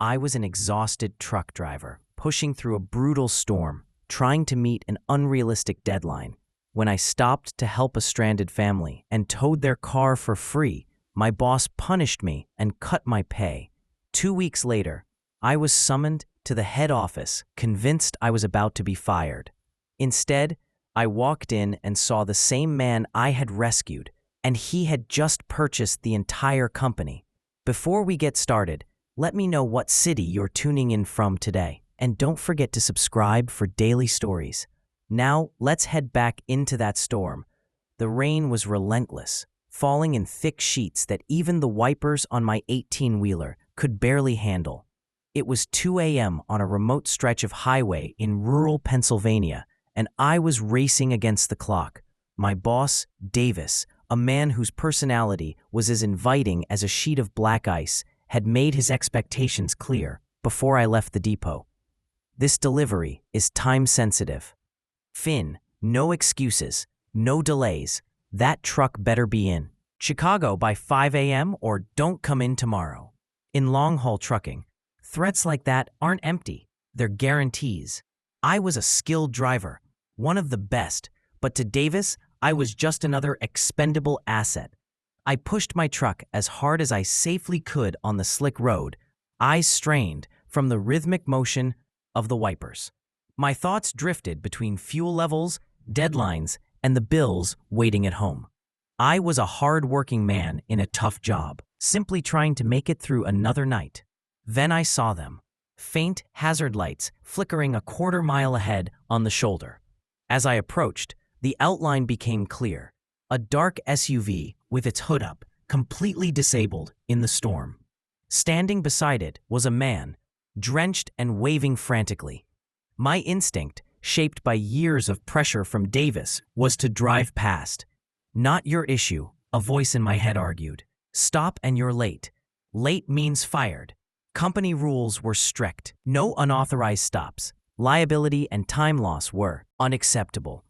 I was an exhausted truck driver, pushing through a brutal storm, trying to meet an unrealistic deadline. When I stopped to help a stranded family and towed their car for free, my boss punished me and cut my pay. 2 weeks later, I was summoned to the head office, convinced I was about to be fired. Instead, I walked in and saw the same man I had rescued, and he had just purchased the entire company. Before we get started, let me know what city you're tuning in from today, and don't forget to subscribe for daily stories. Now, let's head back into that storm. The rain was relentless, falling in thick sheets that even the wipers on my 18-wheeler could barely handle. It was 2 a.m. on a remote stretch of highway in rural Pennsylvania, and I was racing against the clock. My boss, Davis, a man whose personality was as inviting as a sheet of black ice, had made his expectations clear before I left the depot. This delivery is time-sensitive. Finn, no excuses, no delays. That truck better be in Chicago by 5 a.m. or don't come in tomorrow. In long-haul trucking, threats like that aren't empty. They're guarantees. I was a skilled driver, one of the best, but to Davis, I was just another expendable asset. I pushed my truck as hard as I safely could on the slick road, eyes strained from the rhythmic motion of the wipers. My thoughts drifted between fuel levels, deadlines, and the bills waiting at home. I was a hard-working man in a tough job, simply trying to make it through another night. Then I saw them, faint hazard lights flickering a quarter-mile ahead on the shoulder. As I approached, the outline became clear, a dark SUV with its hood up, completely disabled in the storm. Standing beside it was a man, drenched and waving frantically. My instinct, shaped by years of pressure from Davis, was to drive past. "Not your issue," a voice in my head argued. "Stop and you're late. Late means fired." Company rules were strict. No unauthorized stops. Liability and time loss were unacceptable.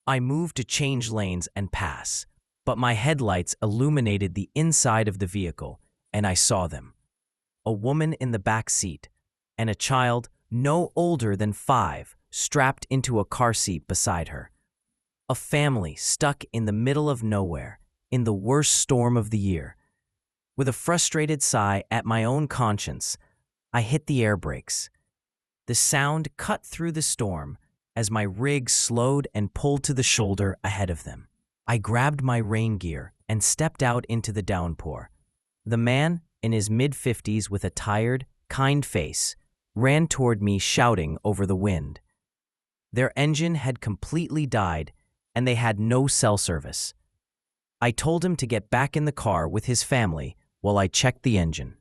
I moved to change lanes and pass, but my headlights illuminated the inside of the vehicle, and I saw them. A woman in the back seat, and a child no older than 5 strapped into a car seat beside her. A family stuck in the middle of nowhere, in the worst storm of the year. With a frustrated sigh at my own conscience, I hit the air brakes. The sound cut through the storm as my rig slowed and pulled to the shoulder ahead of them. I grabbed my rain gear and stepped out into the downpour. The man, in his mid-50s with a tired, kind face, ran toward me shouting over the wind. Their engine had completely died, and they had no cell service. I told him to get back in the car with his family while I checked the engine.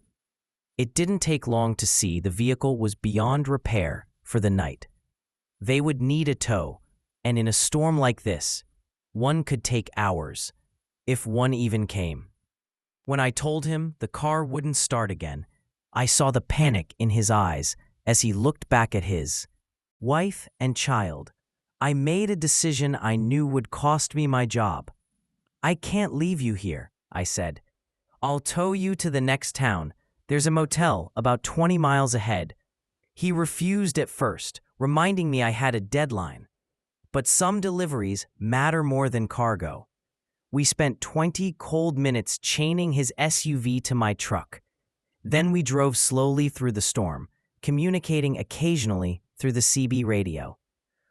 It didn't take long to see the vehicle was beyond repair for the night. They would need a tow, and in a storm like this, one could take hours, if one even came. When I told him the car wouldn't start again, I saw the panic in his eyes as he looked back at his wife and child. I made a decision I knew would cost me my job. "I can't leave you here," I said. "I'll tow you to the next town. There's a motel about 20 miles ahead." He refused at first, reminding me I had a deadline. But some deliveries matter more than cargo. We spent 20 cold minutes chaining his SUV to my truck. Then we drove slowly through the storm, communicating occasionally through the CB radio.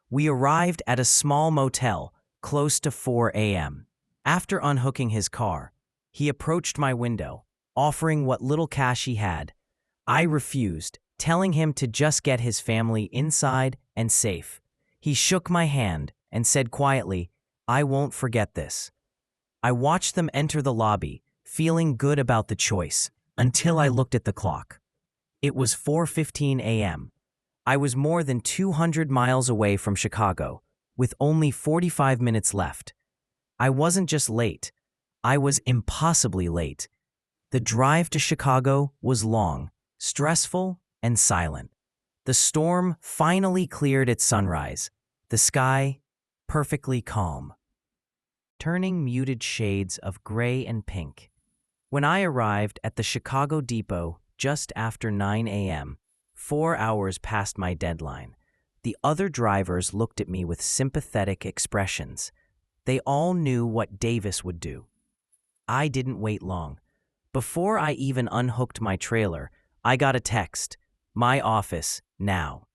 We arrived at a small motel close to 4 a.m. After unhooking his car, he approached my window, offering what little cash he had. I refused, telling him to just get his family inside and safe. He shook my hand and said quietly, "I won't forget this." I watched them enter the lobby, feeling good about the choice, until I looked at the clock. It was 4:15 a.m. I was more than 200 miles away from Chicago, with only 45 minutes left. I wasn't just late. I was impossibly late. The drive to Chicago was long, stressful, and silent. The storm finally cleared at sunrise, the sky perfectly calm, turning muted shades of gray and pink. When I arrived at the Chicago depot just after 9 a.m., 4 hours past my deadline. The other drivers looked at me with sympathetic expressions. They all knew what Davis would do. I didn't wait long. Before I even unhooked my trailer, I got a text, "My office, now."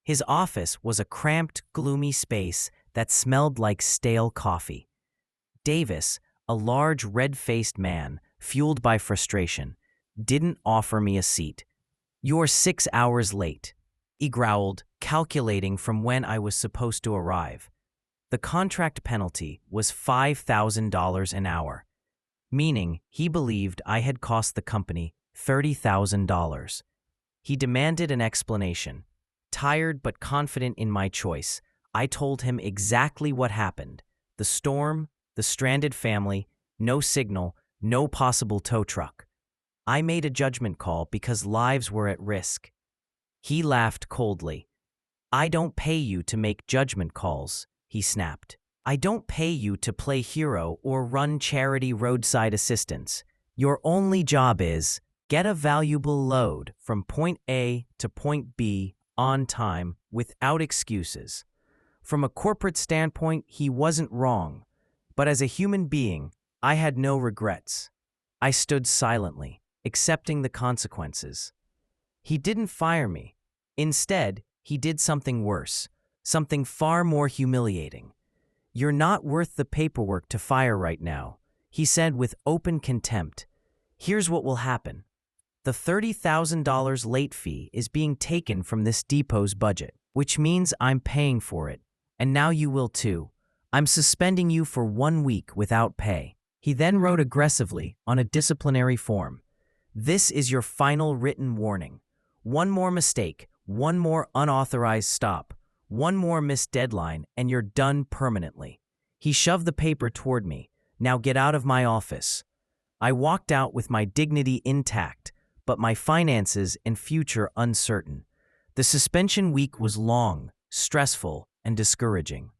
His office was a cramped, gloomy space that smelled like stale coffee. Davis, a large, red-faced man, fueled by frustration, didn't offer me a seat. "You're 6 hours late," he growled, calculating from when I was supposed to arrive. The contract penalty was $5,000 an hour, meaning he believed I had cost the company $30,000. He demanded an explanation. Tired but confident in my choice, I told him exactly what happened: the storm, the stranded family, no signal, no possible tow truck. I made a judgment call because lives were at risk. He laughed coldly. "I don't pay you to make judgment calls," he snapped. "I don't pay you to play hero or run charity roadside assistance. Your only job is get a valuable load from point A to point B on time without excuses." From a corporate standpoint, he wasn't wrong, but as a human being, I had no regrets. I stood silently, accepting the consequences. He didn't fire me. Instead, he did something worse, something far more humiliating. "You're not worth the paperwork to fire right now," he said with open contempt. "Here's what will happen. The $30,000 late fee is being taken from this depot's budget, which means I'm paying for it, and now you will too. I'm suspending you for 1 week without pay." He then wrote aggressively on a disciplinary form, "This is your final written warning. One more mistake, one more unauthorized stop, one more missed deadline, and you're done permanently." He shoved the paper toward me. "Now get out of my office." I walked out with my dignity intact, but my finances and future uncertain. The suspension week was long, stressful, and discouraging.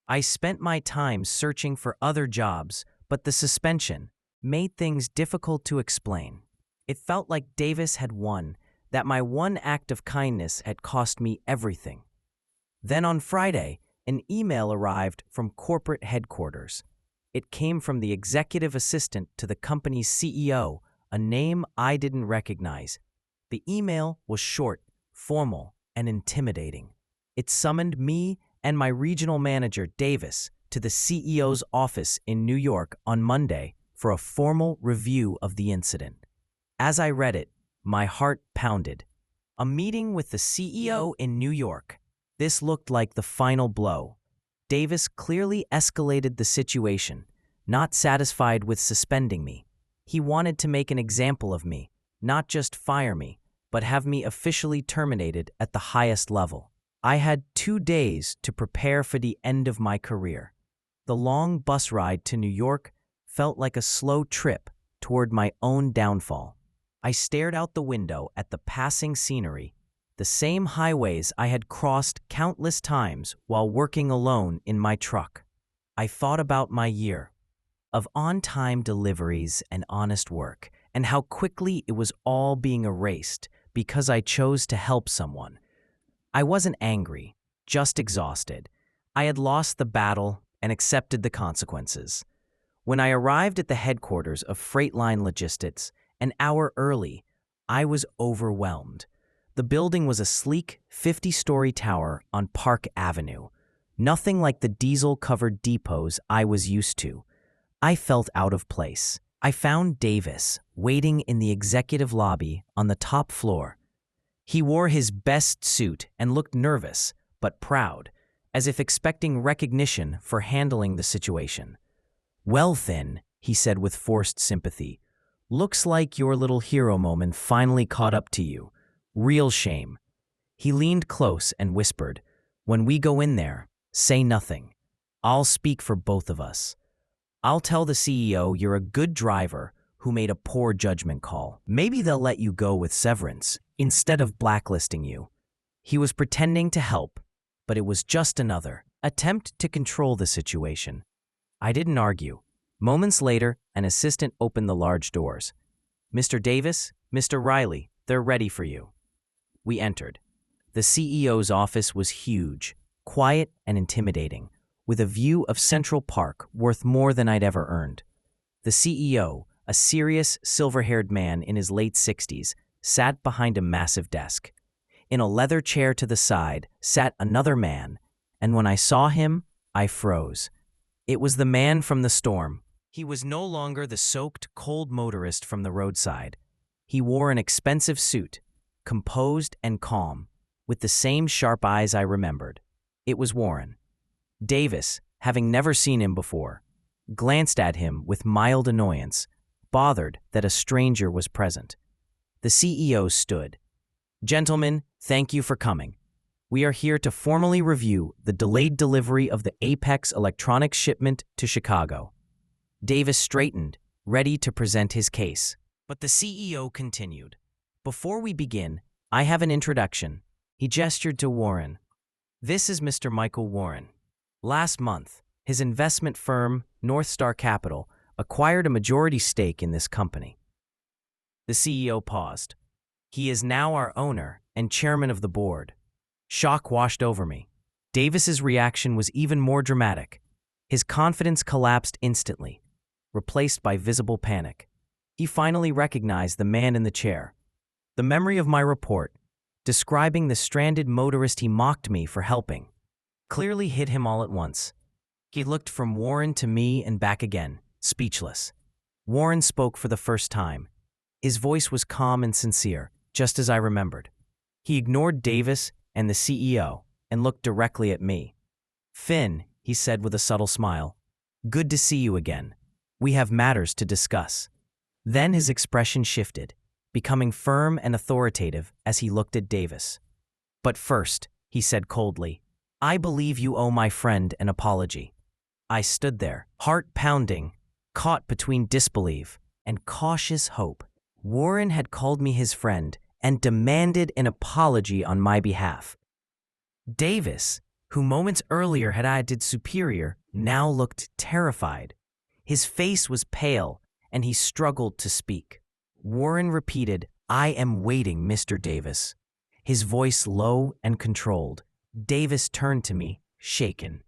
I spent my time searching for other jobs, but the suspension made things difficult to explain. It felt like Davis had won, that my one act of kindness had cost me everything. Then on Friday, an email arrived from corporate headquarters. It came from the executive assistant to the company's CEO, a name I didn't recognize. The email was short, formal, and intimidating. It summoned me and my regional manager, Davis, to the CEO's office in New York on Monday for a formal review of the incident. As I read it, my heart pounded. A meeting with the CEO in New York. This looked like the final blow. Davis clearly escalated the situation, not satisfied with suspending me. He wanted to make an example of me, not just fire me, but have me officially terminated at the highest level. I had 2 days to prepare for the end of my career. The long bus ride to New York felt like a slow trip toward my own downfall. I stared out the window at the passing scenery, the same highways I had crossed countless times while working alone in my truck. I thought about my year of on-time deliveries and honest work, and how quickly it was all being erased because I chose to help someone. I wasn't angry, just exhausted. I had lost the battle and accepted the consequences. When I arrived at the headquarters of Freightline Logistics an hour early, I was overwhelmed. The building was a sleek, 50-story tower on Park Avenue, nothing like the diesel-covered depots I was used to. I felt out of place. I found Davis waiting in the executive lobby on the top floor. He wore his best suit and looked nervous, but proud, as if expecting recognition for handling the situation. "Well, Finn," he said with forced sympathy, "looks like your little hero moment finally caught up to you. Real shame." He leaned close and whispered, "When we go in there, say nothing. I'll speak for both of us. I'll tell the CEO you're a good driver who made a poor judgment call. Maybe they'll let you go with severance instead of blacklisting you." He was pretending to help, but it was just another attempt to control the situation. I didn't argue. Moments later, an assistant opened the large doors. "Mr. Davis, Mr. Riley, They're ready for you." We entered. The CEO's office was huge, quiet and intimidating, with a view of Central Park worth more than I'd ever earned. The CEO, a serious, silver-haired man in his late 60s, sat behind a massive desk. In a leather chair to the side sat another man, and when I saw him, I froze. It was the man from the storm. He was no longer the soaked, cold motorist from the roadside. He wore an expensive suit, composed and calm, with the same sharp eyes I remembered. It was Warren. Davis, having never seen him before, glanced at him with mild annoyance, bothered that a stranger was present. The CEO stood. "Gentlemen, thank you for coming. We are here to formally review the delayed delivery of the Apex Electronics shipment to Chicago." Davis straightened, ready to present his case. But the CEO continued. "Before we begin, I have an introduction." He gestured to Warren. "This is Mr. Michael Warren. Last month, his investment firm, North Star Capital, acquired a majority stake in this company." The CEO paused. "He is now our owner and chairman of the board." Shock washed over me. Davis's reaction was even more dramatic. His confidence collapsed instantly, replaced by visible panic. He finally recognized the man in the chair. The memory of my report, describing the stranded motorist he mocked me for helping, clearly hit him all at once. He looked from Warren to me and back again, speechless. Warren spoke for the first time. His voice was calm and sincere, just as I remembered. He ignored Davis and the CEO and looked directly at me. "Finn," he said with a subtle smile, "good to see you again. We have matters to discuss." Then his expression shifted, becoming firm and authoritative as he looked at Davis. "But first," he said coldly, "I believe you owe my friend an apology." I stood there, heart pounding, caught between disbelief and cautious hope. Warren had called me his friend and demanded an apology on my behalf. Davis, who moments earlier had acted superior, now looked terrified. His face was pale, and he struggled to speak. Warren repeated, "I am waiting, Mr. Davis," his voice low and controlled. Davis turned to me, shaken.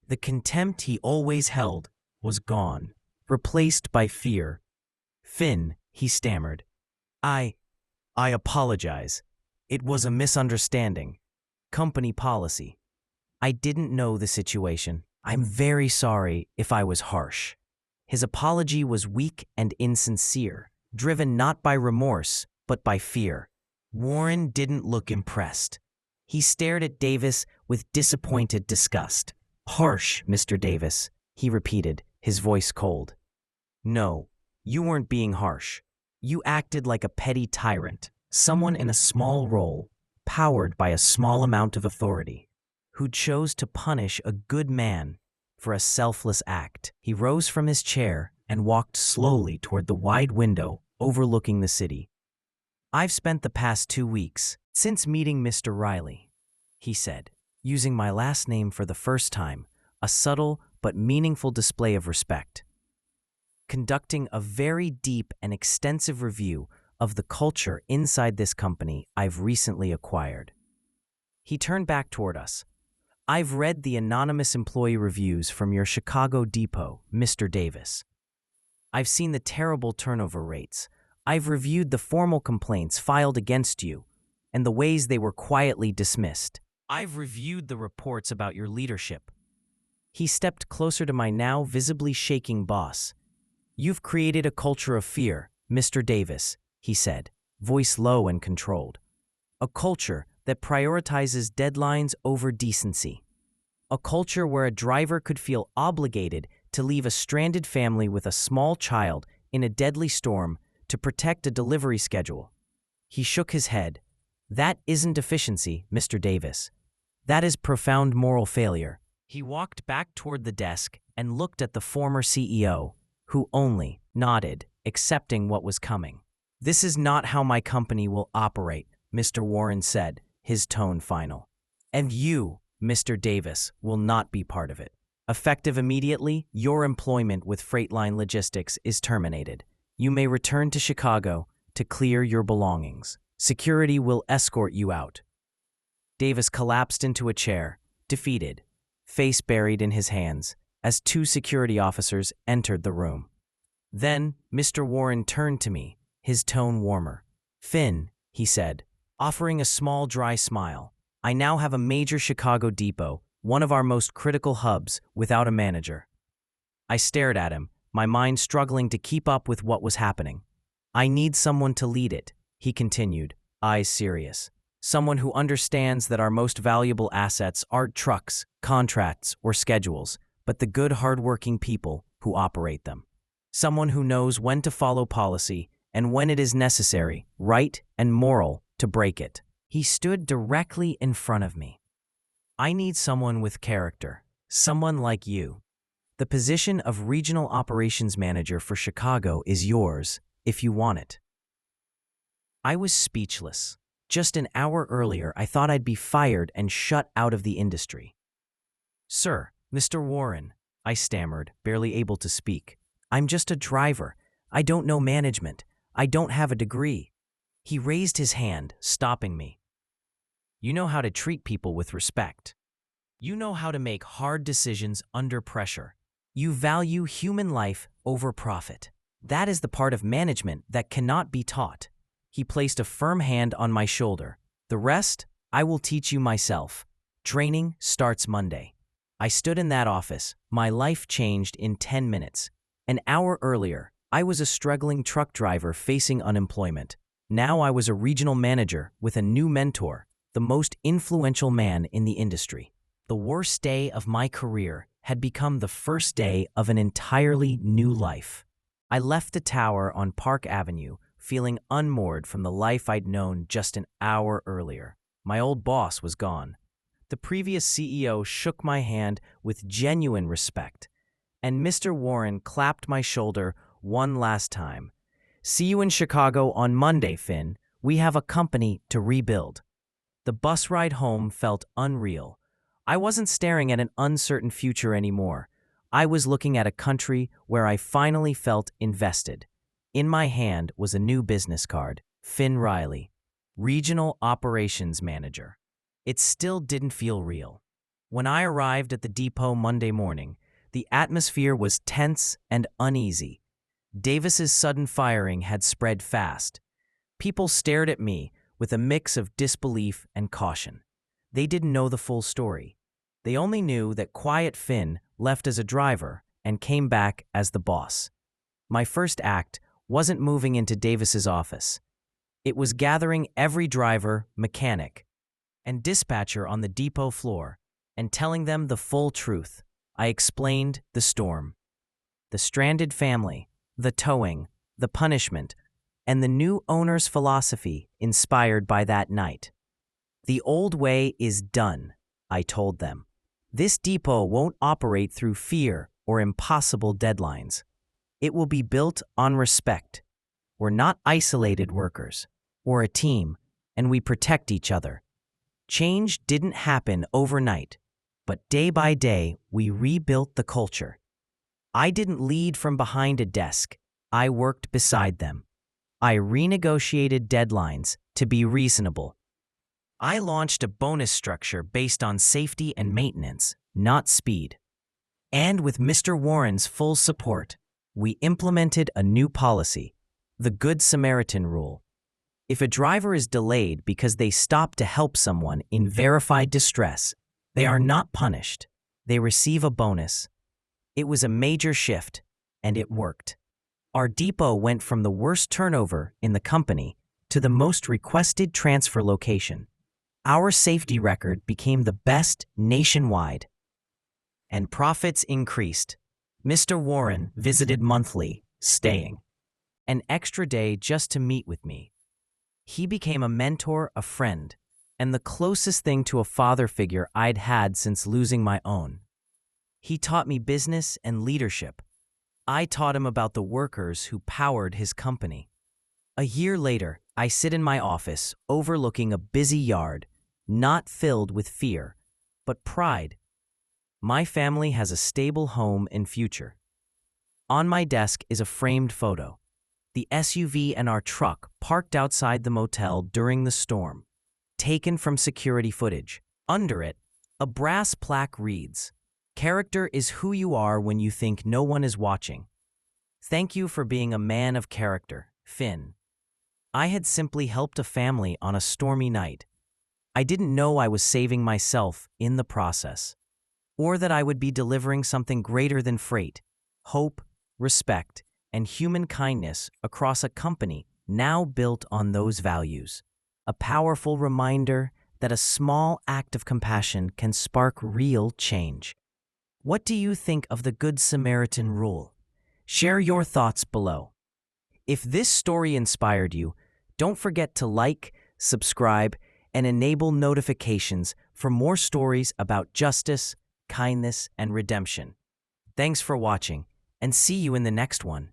The contempt he always held was gone, replaced by fear. "Finn," he stammered. I apologize. It was a misunderstanding. Company policy. I didn't know the situation. I'm very sorry if I was harsh." His apology was weak and insincere, driven not by remorse, but by fear. Warren didn't look impressed. He stared at Davis with disappointed disgust. "Harsh, Mr. Davis," he repeated, his voice cold. "No, you weren't being harsh. You acted like a petty tyrant, someone in a small role, powered by a small amount of authority, who chose to punish a good man for a selfless act." He rose from his chair and walked slowly toward the wide window overlooking the city. "I've spent the past 2 weeks since meeting Mr. Riley," he said, using my last name for the first time, a subtle but meaningful display of respect, "conducting a very deep and extensive review of the culture inside this company I've recently acquired." He turned back toward us. "I've read the anonymous employee reviews from your Chicago depot, Mr. Davis. I've seen the terrible turnover rates. I've reviewed the formal complaints filed against you and the ways they were quietly dismissed. I've reviewed the reports about your leadership." He stepped closer to my now visibly shaking boss. "You've created a culture of fear, Mr. Davis," he said, voice low and controlled. "A culture that prioritizes deadlines over decency. A culture where a driver could feel obligated to leave a stranded family with a small child in a deadly storm to protect a delivery schedule." He shook his head. "That isn't efficiency, Mr. Davis. That is profound moral failure." He walked back toward the desk and looked at the former CEO, who only nodded, accepting what was coming. "This is not how my company will operate," Mr. Warren said, his tone final. "And you, Mr. Davis, will not be part of it. Effective immediately, your employment with Freightline Logistics is terminated. You may return to Chicago to clear your belongings." Security will escort you out." Davis collapsed into a chair, defeated, face buried in his hands, as two security officers entered the room. Then Mr. Warren turned to me, his tone warmer. "Finn," he said, offering a small dry smile, "I now have a major Chicago depot, one of our most critical hubs, without a manager." I stared at him, my mind struggling to keep up with what was happening. "I need someone to lead it," he continued, eyes serious. "Someone who understands that our most valuable assets aren't trucks, contracts, or schedules, but the good, hard-working people who operate them. Someone who knows when to follow policy and when it is necessary, right and moral, to break it." He stood directly in front of me. "I need someone with character, someone like you. The position of Regional Operations Manager for Chicago is yours, if you want it." I was speechless. Just an hour earlier, I thought I'd be fired and shut out of the industry. "Sir, Mr. Warren," I stammered, barely able to speak. "I'm just a driver. I don't know management. I don't have a degree." He raised his hand, stopping me. "You know how to treat people with respect. You know how to make hard decisions under pressure. You value human life over profit. That is the part of management that cannot be taught." He placed a firm hand on my shoulder. "The rest, I will teach you myself. Training starts Monday." I stood in that office. My life changed in 10 minutes. An hour earlier, I was a struggling truck driver facing unemployment. Now I was a regional manager with a new mentor, the most influential man in the industry. The worst day of my career had become the first day of an entirely new life. I left the tower on Park Avenue, feeling unmoored from the life I'd known just an hour earlier. My old boss was gone. The previous CEO shook my hand with genuine respect, and Mr. Warren clapped my shoulder one last time. "See you in Chicago on Monday, Finn. We have a company to rebuild." The bus ride home felt unreal. I wasn't staring at an uncertain future anymore. I was looking at a country where I finally felt invested. In my hand was a new business card, Finn Riley, Regional Operations Manager. It still didn't feel real. When I arrived at the depot Monday morning, the atmosphere was tense and uneasy. Davis's sudden firing had spread fast. People stared at me with a mix of disbelief and caution. They didn't know the full story. They only knew that Quiet Finn left as a driver and came back as the boss. My first act wasn't moving into Davis's office. It was gathering every driver, mechanic, and dispatcher on the depot floor and telling them the full truth. I explained the storm, the stranded family, the towing, the punishment, and the new owner's philosophy inspired by that night. "The old way is done," I told them. "This depot won't operate through fear or impossible deadlines. It will be built on respect. We're not isolated workers. We're a team, and we protect each other." Change didn't happen overnight, but day by day, we rebuilt the culture. I didn't lead from behind a desk. I worked beside them. I renegotiated deadlines to be reasonable. I launched a bonus structure based on safety and maintenance, not speed. And with Mr. Warren's full support, we implemented a new policy, the Good Samaritan rule. If a driver is delayed because they stopped to help someone in verified distress, they are not punished. They receive a bonus. It was a major shift, and it worked. Our depot went from the worst turnover in the company to the most requested transfer location. Our safety record became the best nationwide, and profits increased. Mr. Warren visited monthly, staying an extra day just to meet with me. He became a mentor, a friend, and the closest thing to a father figure I'd had since losing my own. He taught me business and leadership. I taught him about the workers who powered his company. A year later, I sit in my office overlooking a busy yard, not filled with fear, but pride. My family has a stable home and future. On my desk is a framed photo. the SUV and our truck parked outside the motel during the storm. Taken from security footage. Under it, a brass plaque reads, "Character is who you are when you think no one is watching. Thank you for being a man of character, Finn." I had simply helped a family on a stormy night. I didn't know I was saving myself in the process, or that I would be delivering something greater than freight, hope, respect, and human kindness across a company now built on those values. A powerful reminder that a small act of compassion can spark real change. What do you think of the Good Samaritan rule? Share your thoughts below. If this story inspired you, don't forget to like, subscribe, and enable notifications for more stories about justice, kindness, and redemption. Thanks for watching, and see you in the next one.